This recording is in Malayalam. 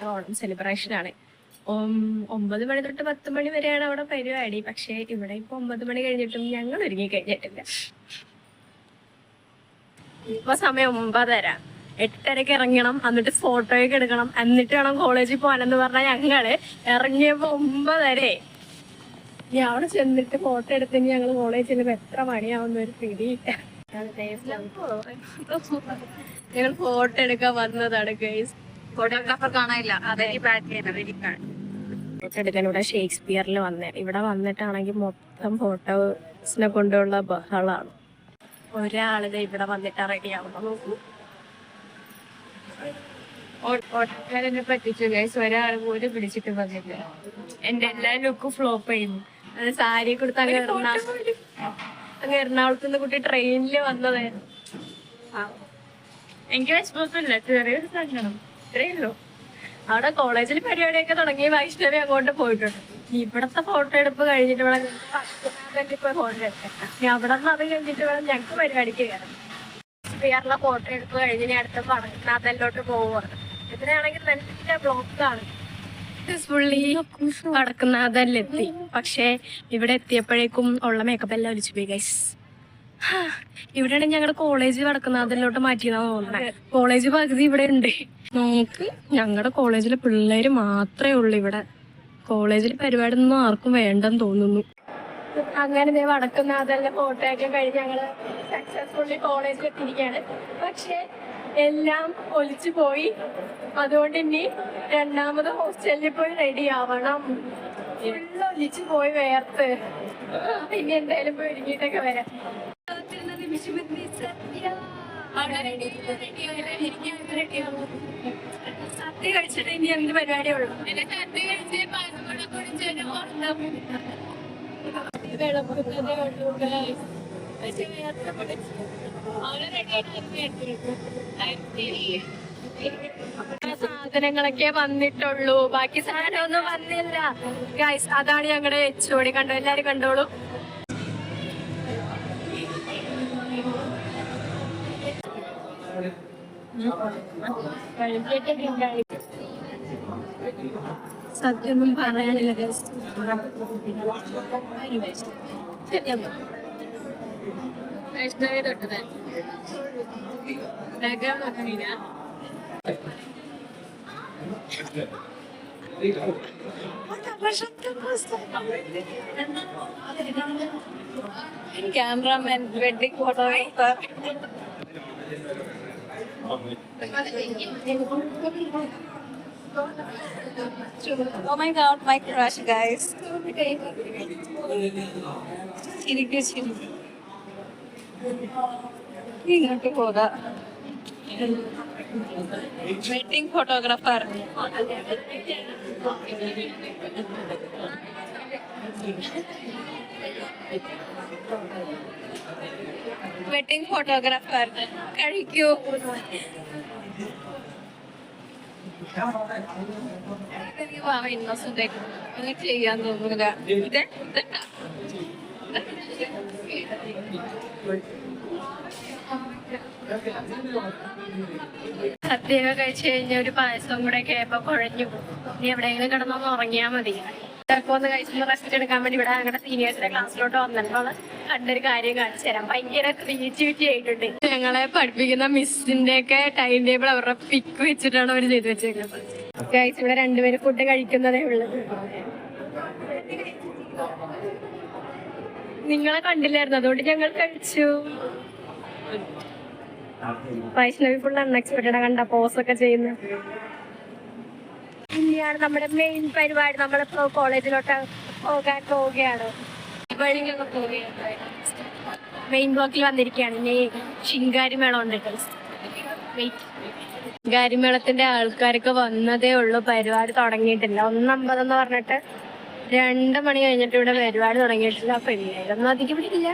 ഓണം സെലിബ്രേഷനാണ്. 9 മണി തൊട്ട് 10 മണി വരെയാണ് അവിടെ പരിപാടി. പക്ഷെ ഇവിടെ ഇപ്പൊ 9 മണി കഴിഞ്ഞിട്ടും ഞങ്ങൾ ഒരുങ്ങി കഴിഞ്ഞിട്ടില്ല. ഇപ്പൊ സമയം 9:30. 8:30 ഇറങ്ങണം, എന്നിട്ട് ഫോട്ടോയൊക്കെ എടുക്കണം, എന്നിട്ട് വേണം കോളേജിൽ പോകാനെന്ന് പറഞ്ഞാൽ ഞങ്ങള് ഇറങ്ങിയപ്പോ 9:30. ഇനി അവിടെ ചെന്നിട്ട് ഫോട്ടോ എടുത്തെങ്കിൽ ഞങ്ങൾ കോളേജിൽ ചെല്ലുമ്പോ എത്ര മണിയാവുന്ന ഒരു പിടിയില്ല. ഞങ്ങൾ ഫോട്ടോ എടുക്കാൻ വന്നതാണ് ഗൈസ്. ഫോട്ടോഗ്രാഫർ കാണാനില്ല. അതെ, ഫോട്ടോ എടുക്കാൻ ഇവിടെ ഷേക്സ്പിയറിൽ വന്നേ. ഇവിടെ വന്നിട്ടാണെങ്കിൽ മൊത്തം ഫോട്ടോസിനെ കൊണ്ടുള്ള ബഹളാണ്. ഒരാളിത് ഇവിടെ വന്നിട്ട് റെഡി ആവുമ്പോ നോക്കൂ. ഓട്ടോക്കാരനെ പറ്റിച്ചു ഗൈസ്. ഒരാൾ പോലും പിടിച്ചിട്ട് വന്നില്ല. എന്റെ എല്ലാ ലുക്കും ഫ്ലോപ്പ് ചെയ്യുന്നു. അത് സാരി കൊടുത്ത് അങ്ങ് എറണാകുളത്ത് നിന്ന് കുട്ടി ട്രെയിനിൽ വന്നതായിരുന്നു. എനിക്ക് വിശ്വാസമില്ല. ചെറിയൊരു സംഘടന ഇത്രയേ ഉള്ളൂ. അവിടെ കോളേജിൽ പരിപാടിയൊക്കെ തുടങ്ങി വൈഷ്ണവി അങ്ങോട്ട് പോയിട്ടുണ്ട്. ഇവിടത്തെ ഫോട്ടോ എടുപ്പ് കഴിഞ്ഞിട്ട് ഇവിടെ പോയി ഫോട്ടോ എടുക്കാം. ഇനി അവിടെ നിന്ന് അത് കഴിഞ്ഞിട്ട് വേണം ഞങ്ങൾക്ക് പരിപാടിക്ക് കയറാം. ഷേക്സ്പിയറിലെ ഫോട്ടോ എടുപ്പ് കഴിഞ്ഞ് ഇനി അടുത്ത പടക്കനാഥലിലോട്ട് പോവുകയാണ്. ഇതിനാണെങ്കിൽ നല്ല ബ്ലോക്കാണ്. ഫുള്ളി വടക്കുന്നാഥലിലെത്തി. പക്ഷെ ഇവിടെ എത്തിയപ്പോഴേക്കും ഉള്ള മേക്കപ്പ് എല്ലാം ഒലിച്ചു പോയി ഗൈസ്. ഇവിടെയാണ് ഞങ്ങളുടെ കോളേജ് വടക്കുന്നാഥലിലോട്ട് മാറ്റിയെന്നാണ് തോന്നുന്നത്. കോളേജ് പകുതി ഇവിടെ ഉണ്ട്. നമുക്ക് ഞങ്ങളുടെ കോളേജിലെ പിള്ളേര് മാത്രമേ ഉള്ളൂ ഇവിടെ. കോളേജിൽ പരിപാടി ഒന്നും ആർക്കും വേണ്ടെന്ന് തോന്നുന്നു. അങ്ങനെ വടക്കുന്നാഥലിന്റെ ഫോട്ടോ ഒക്കെ കഴിഞ്ഞ് ഞങ്ങള് സക്സസ്ഫുള്ളി കോളേജിൽ എത്തിയിരിക്കുകയാണ്. പക്ഷെ എല്ലാം ഒലിച്ചു പോയി. അതുകൊണ്ട് ഇനി രണ്ടാമത് ഹോസ്റ്റലിൽ പോയി റെഡി ആവണം. ഫുള്ള് ഒലിച്ചു പോയി വേർത്ത്. ഇനി എന്തായാലും പോയി ഒരുങ്ങിയിട്ടൊക്കെ വരാം. സദ്യ കഴിച്ചിട്ട് ഇനി എന്ത് പരിപാടിയുള്ളൂ? സാധനങ്ങളൊക്കെ വന്നിട്ടുള്ളൂ, ബാക്കി സാധനമൊന്നും വന്നില്ല ഗൈസ്. അതാണ് ഞങ്ങളുടെ HOD. കണ്ടോ, എല്ലാരും കണ്ടോളൂ. സത്യമൊന്നും പറയാനില്ല guys. Cameraman, wedding photographer. Oh my god, my crush guys. ഇങ്ങോട്ട് പോകാം. Wedding photographer. വെഡിങ് ഫോട്ടോഗ്രാഫർ കഴിക്കൂ. ചെയ്യാൻ തോന്നുന്നില്ല. സദ്യ കഴിച്ചു കഴിഞ്ഞ ഒരു പായസം കൂടെ ഒക്കെ ആയപ്പോ കുഴഞ്ഞു. ഇനി എവിടെയെങ്കിലും കിടന്നൊന്ന് ഉറങ്ങിയാൽ മതി. ചിലപ്പോ ഒന്ന് കഴിച്ചൊന്ന് റെസ്റ്റ് എടുക്കാൻ വേണ്ടി ഇവിടെ ഞങ്ങളുടെ സീനിയേഴ്സിന്റെ ക്ലാസ്സിലോട്ട് വന്നപ്പോൾ കണ്ടൊരു കാര്യം കാണിച്ചു തരാം. ഭയങ്കര ക്രിയേറ്റിവിറ്റി ആയിട്ടുണ്ട്. ഞങ്ങളെ പഠിപ്പിക്കുന്ന മിസ്സിന്റെ ഒക്കെ ടൈം ടേബിൾ അവരുടെ പിക്ക് വെച്ചിട്ടാണ് അവർ ചെയ്ത് വെച്ചേക്കുന്നത്. ഗൈസ്, ഇവിടെ രണ്ടുപേരും ഫുഡ് കഴിക്കുന്നതേ ഉള്ളത്. നിങ്ങളെ കണ്ടില്ലായിരുന്നു, അതുകൊണ്ട് ഞങ്ങൾ കഴിച്ചു. വൈഷ്ണവി ഫുൾ അൺഎക്സ്പെക്ടഡ് കണ്ട പോസൊക്കെ ചെയ്യുന്നത്. ഇനിയാണ് നമ്മുടെ മെയിൻ പരിപാടി. നമ്മളിപ്പോ കോളേജിലോട്ട് പോകാൻ പോവുകയാണ്. മെയിൻ ബ്ലോക്കിൽ വന്നിരിക്കുകയാണ്. ഇനി ശിങ്കാരിമേളം ഉണ്ട്. ശിങ്കാരിമേളത്തിന്റെ ആൾക്കാരൊക്കെ വന്നതേ ഉള്ളൂ. പരിപാടി തുടങ്ങിയിട്ടില്ല. 1:50 എന്ന് പറഞ്ഞിട്ട് 2 മണി കഴിഞ്ഞിട്ട് ഇവിടെ പരിപാടി തുടങ്ങിയിട്ടില്ല. അപ്പൊ ഇല്ലായിരുന്നു അധികം പിടിക്കില്ല.